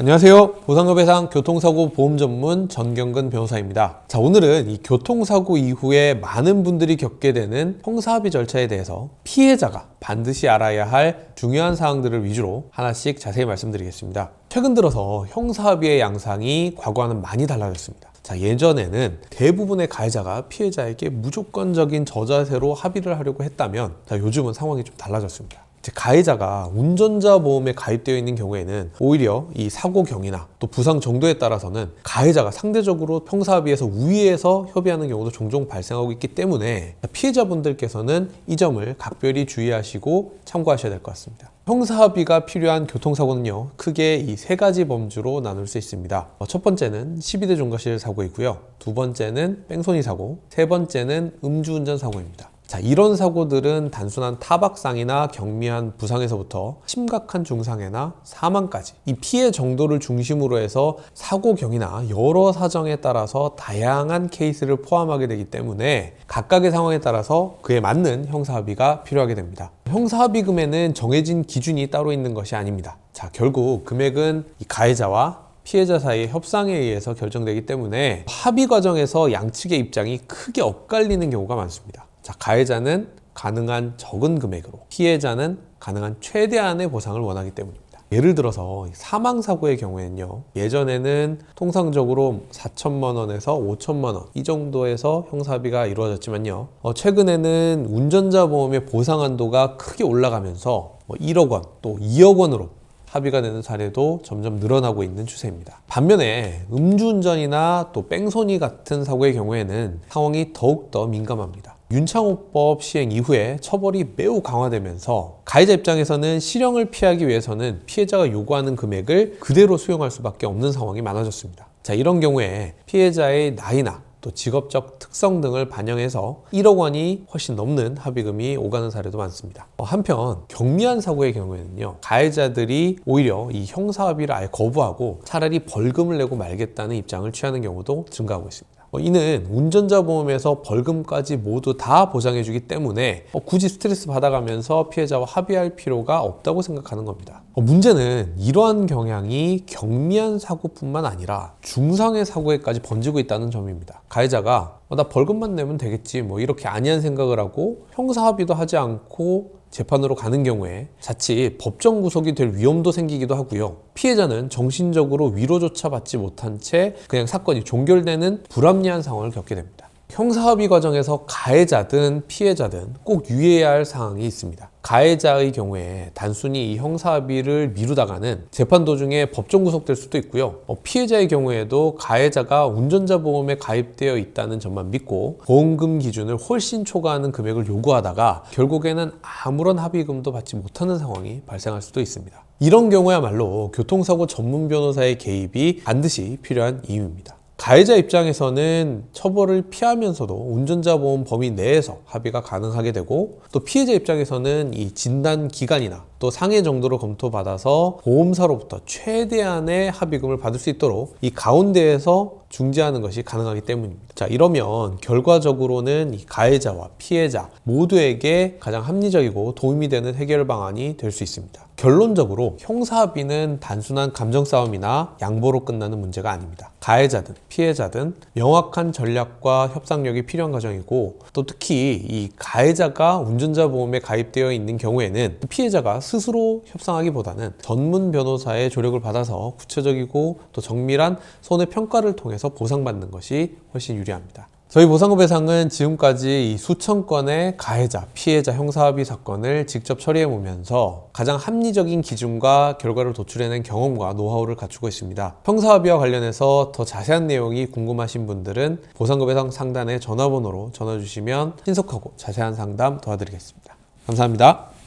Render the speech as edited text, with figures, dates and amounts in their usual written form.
안녕하세요. 보상급해상 교통사고 보험 전문 전경근 변호사입니다. 자, 오늘은 이 교통사고 이후에 많은 분들이 겪게 되는 형사합의 절차에 대해서 피해자가 반드시 알아야 할 중요한 사항들을 위주로 하나씩 자세히 말씀드리겠습니다. 최근 들어서 형사합의의 양상이 과거와는 많이 달라졌습니다. 자, 예전에는 대부분의 가해자가 피해자에게 무조건적인 저자세로 합의를 하려고 했다면, 요즘은 상황이 좀 달라졌습니다. 가해자가 운전자 보험에 가입되어 있는 경우에는 오히려 이 사고 경위나 또 부상 정도에 따라서는 가해자가 상대적으로 형사합의에서 우위에서 협의하는 경우도 종종 발생하고 있기 때문에 피해자분들께서는 이 점을 각별히 주의하시고 참고하셔야 될 것 같습니다. 형사합의가 필요한 교통사고는요, 크게 이 세 가지 범주로 나눌 수 있습니다. 첫 번째는 12대 종과실 사고이고요, 두 번째는 뺑소니 사고, 세 번째는 음주운전 사고입니다. 자, 이런 사고들은 단순한 타박상이나 경미한 부상에서부터 심각한 중상해나 사망까지 이 피해 정도를 중심으로 해서 사고 경위나 여러 사정에 따라서 다양한 케이스를 포함하게 되기 때문에 각각의 상황에 따라서 그에 맞는 형사합의가 필요하게 됩니다. 형사합의금에는 정해진 기준이 따로 있는 것이 아닙니다. 자, 결국 금액은 이 가해자와 피해자 사이의 협상에 의해서 결정되기 때문에 합의 과정에서 양측의 입장이 크게 엇갈리는 경우가 많습니다. 자, 가해자는 가능한 적은 금액으로, 피해자는 가능한 최대한의 보상을 원하기 때문입니다. 예를 들어서 사망사고의 경우에는요, 예전에는 통상적으로 4천만 원에서 5천만 원 이 정도에서 형사합의가 이루어졌지만요, 최근에는 운전자 보험의 보상 한도가 크게 올라가면서 1억 원, 또 2억 원으로 합의가 되는 사례도 점점 늘어나고 있는 추세입니다. 반면에 음주운전이나 또 뺑소니 같은 사고의 경우에는 상황이 더욱더 민감합니다. 윤창호법 시행 이후에 처벌이 매우 강화되면서 가해자 입장에서는 실형을 피하기 위해서는 피해자가 요구하는 금액을 그대로 수용할 수밖에 없는 상황이 많아졌습니다. 자, 이런 경우에 피해자의 나이나 또 직업적 특성 등을 반영해서 1억 원이 훨씬 넘는 합의금이 오가는 사례도 많습니다. 한편 경미한 사고의 경우에는요, 가해자들이 오히려 이 형사합의를 아예 거부하고 차라리 벌금을 내고 말겠다는 입장을 취하는 경우도 증가하고 있습니다. 이는 운전자 보험에서 벌금까지 모두 다 보장해주기 때문에 굳이 스트레스 받아가면서 피해자와 합의할 필요가 없다고 생각하는 겁니다. 문제는 이러한 경향이 경미한 사고뿐만 아니라 중상해 사고에까지 번지고 있다는 점입니다. 가해자가 나 벌금만 내면 되겠지 이렇게 안이한 생각을 하고 형사합의도 하지 않고 재판으로 가는 경우에 자칫 법정 구속이 될 위험도 생기기도 하고요, 피해자는 정신적으로 위로조차 받지 못한 채 그냥 사건이 종결되는 불합리한 상황을 겪게 됩니다. 형사합의 과정에서 가해자든 피해자든 꼭 유의해야 할 사항이 있습니다. 가해자의 경우에 단순히 이 형사합의를 미루다가는 재판 도중에 법정 구속될 수도 있고요, 피해자의 경우에도 가해자가 운전자 보험에 가입되어 있다는 점만 믿고 보험금 기준을 훨씬 초과하는 금액을 요구하다가 결국에는 아무런 합의금도 받지 못하는 상황이 발생할 수도 있습니다. 이런 경우야말로 교통사고 전문 변호사의 개입이 반드시 필요한 이유입니다. 가해자 입장에서는 처벌을 피하면서도 운전자 보험 범위 내에서 합의가 가능하게 되고, 또 피해자 입장에서는 이 진단 기간이나 또 상해 정도로 검토받아서 보험사로부터 최대한의 합의금을 받을 수 있도록 이 가운데에서 중재하는 것이 가능하기 때문입니다. 자, 이러면 결과적으로는 이 가해자와 피해자 모두에게 가장 합리적이고 도움이 되는 해결 방안이 될 수 있습니다. 결론적으로 형사합의는 단순한 감정 싸움이나 양보로 끝나는 문제가 아닙니다. 가해자든 피해자든 명확한 전략과 협상력이 필요한 과정이고, 또 특히 이 가해자가 운전자 보험에 가입되어 있는 경우에는 피해자가 스스로 협상하기보다는 전문 변호사의 조력을 받아서 구체적이고 또 정밀한 손해평가를 통해서 보상받는 것이 훨씬 유리합니다. 저희 보상급해상은 지금까지 이 수천 건의 가해자, 피해자 형사합의 사건을 직접 처리해보면서 가장 합리적인 기준과 결과를 도출해낸 경험과 노하우를 갖추고 있습니다. 형사합의와 관련해서 더 자세한 내용이 궁금하신 분들은 보상급해상 상단의 전화번호로 전화주시면 신속하고 자세한 상담 도와드리겠습니다. 감사합니다.